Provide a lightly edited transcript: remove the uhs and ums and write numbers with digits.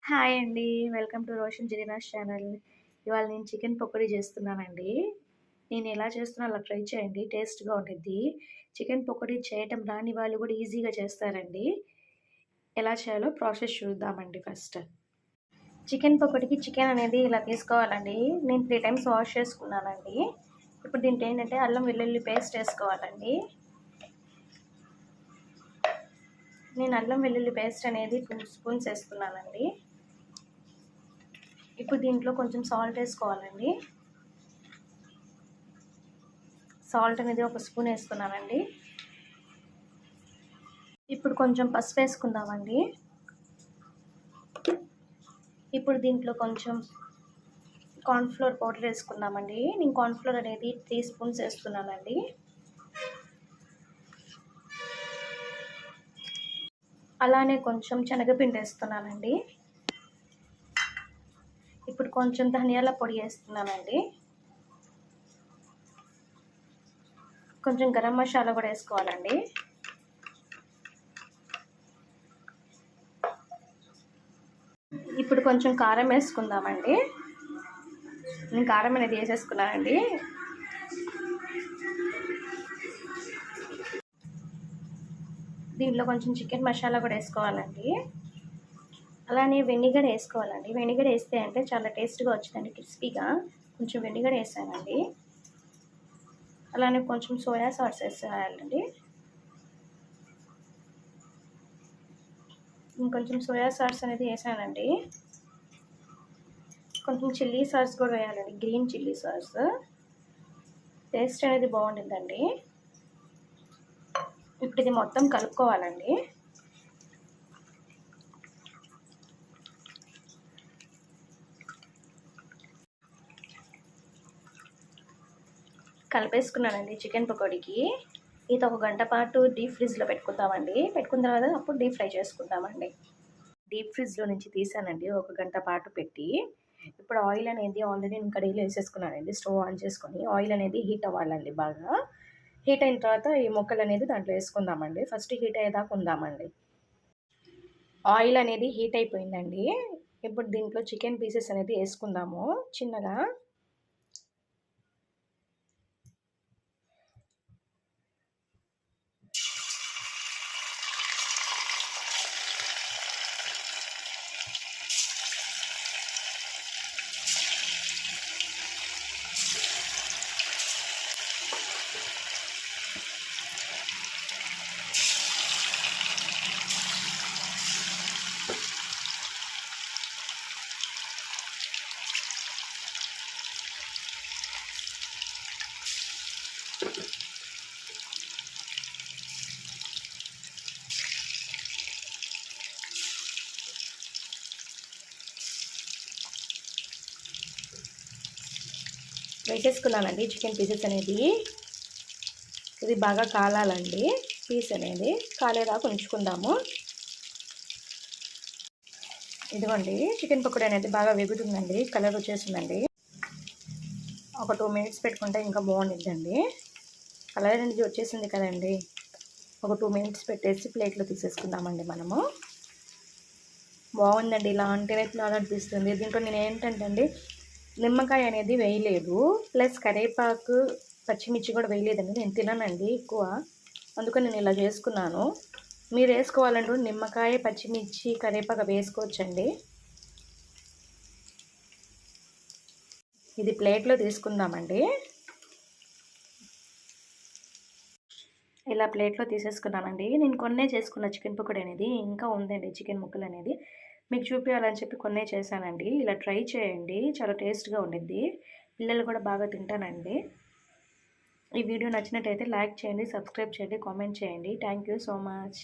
Hi అండి. Welcome to Roshan జిరినాస్ channel. ఇవాళ నేను చికెన్ పకోడీ చేస్తున్నానండి. నేను ఎలా చేస్తున్నానో అలా ట్రై చేయండి. టేస్ట్‌గా ఉండిద్ది. చికెన్ పకోడీ చేయటం రాని వాళ్ళు కూడా ఈజీగా చేస్తారండి. ఎలా చేయాలో ప్రాసెస్ చూద్దామండి ఫస్ట్. చికెన్ పకోడీకి చికెన్ అనేది ఇలా తీసుకోవాలండి. నేను 3 టైమ్స్ వాష్ చేసుకున్నానండి. ఇప్పుడు దీంట్లో ఏంటంటే అల్లం వెల్లుల్లి పేస్ట్ వేసుకోవాలండి. నేను అల్లం వెల్లుల్లి పేస్ట్ అనేది 2 స్పూన్స్ వేసుకున్నానండి. ఇప్పుడు దీంట్లో కొంచెం సాల్ట్ వేసుకోవాలండి. సాల్ట్ అనేది 1 స్పూన్ వేసుకున్నానండి. ఇప్పుడు కొంచెం పసుపు వేసుకుందామండి. ఇప్పుడు దీంట్లో కొంచెం కార్న్‌ఫ్లోర్ పౌడర్ వేసుకుందామండి. నేను కార్న్‌ఫ్లోర్ అనేది 3 స్పూన్స్ వేస్తున్నానండి. అలానే కొంచెం శనగపిండి వేస్తున్నానండి. ఇప్పుడు కొంచెం ధనియాల పొడి వేస్తున్నానండి. కొంచెం గరం మసాలా కూడా వేసుకోవాలండి. ఇప్పుడు కొంచెం కారం వేసుకుందామండి. నేను కారం అనేది వేసేసుకున్నానండి. దీంట్లో కొంచెం చికెన్ మసాలా కూడా వేసుకోవాలండి. అలానే వెనిగర్ వేసుకోవాలండి. వెనిగర్ వేస్తే అంటే చాలా టేస్ట్గా వచ్చిందండి, క్రిస్పీగా. కొంచెం వెనిగర్ వేసానండి. అలానే కొంచెం సోయా సాస్ వేసేయాలండి. ఇంకొంచెం సోయా సాస్ అనేది వేసానండి. కొంచెం చిల్లీ సాస్ కూడా వేయాలండి, గ్రీన్ చిల్లీ సాస్. టేస్ట్ అనేది బాగుంటుందండి. ఇప్పుడు ఇది మొత్తం కలుపుకోవాలండి. కలిపేసుకున్నానండి చికెన్ పకోడీకి. ఇది 1 గంట పాటు డీప్ ఫ్రిడ్జ్లో పెట్టుకుందామండి. పెట్టుకున్న తర్వాత అప్పుడు డీప్ ఫ్రై చేసుకుందామండి. డీప్ ఫ్రిడ్జ్లో నుంచి తీసానండి 1 గంట పాటు పెట్టి. ఇప్పుడు ఆయిల్ అనేది ఆల్రెడీ నేను కడాయిలో వేసేసుకున్నానండి. స్టవ్ ఆన్ చేసుకొని ఆయిల్ అనేది హీట్ అవ్వాలండి బాగా. హీట్ అయిన తర్వాత ఈ ముక్కలు అనేది దాంట్లో వేసుకుందామండి. ఫస్ట్ హీట్ అయ్యేదాకా ఉందామండి. ఆయిల్ అనేది హీట్ అయిపోయిందండి. ఇప్పుడు దీంట్లో చికెన్ పీసెస్ అనేది వేసుకుందాము చిన్నగా. వేసేసుకున్నానండి చికెన్ పీసెస్ అనేది. ఇది బాగా కాలాలండి. పీస్ అనేది కాలేదాకా ఉంచుకుందాము. ఇదిగోండి చికెన్ పకోడీ అనేది బాగా వేగుతుందండి. కలర్ వచ్చేసిందండి. ఒక 2 మినిట్స్ పెట్టుకుంటే ఇంకా బాగుండిద్దండి. కలర్ అనేది వచ్చేసింది కదండి. ఒక 2 మినిట్స్ పెట్టేసి ప్లేట్లో తీసేసుకుందామండి మనము. బాగుందండి. ఇలా అంటేనే తినాలనిపిస్తుంది. దీంట్లో నేను ఏంటంటే అండి, నిమ్మకాయ అనేది వేయలేదు, ప్లస్ కరివేపాకు పచ్చిమిర్చి కూడా వేయలేదండి. నేను తిననండి ఎక్కువ, అందుకని నేను ఇలా చేసుకున్నాను. మీరు వేసుకోవాలంటే నిమ్మకాయ, పచ్చిమిర్చి, కరివేపాకు వేసుకోవచ్చండి. ఇది ప్లేట్లో తీసుకుందామండి. ఇలా ప్లేట్లో తీసేసుకున్నానండి. నేను కొన్నే చేసుకున్న చికెన్ పకోడీ అనేది ఇంకా ఉందండి. చికెన్ ముక్కలు అనేది మీకు చూపించాలని చెప్పి కొన్నే చేశానండి. ఇలా ట్రై చేయండి, చాలా టేస్ట్గా ఉండిద్ది. పిల్లలు కూడా బాగా తింటానండి. ఈ వీడియో నచ్చినట్టయితే లైక్ చేయండి, సబ్స్క్రైబ్ చేయండి, కామెంట్ చేయండి. Thank you so much.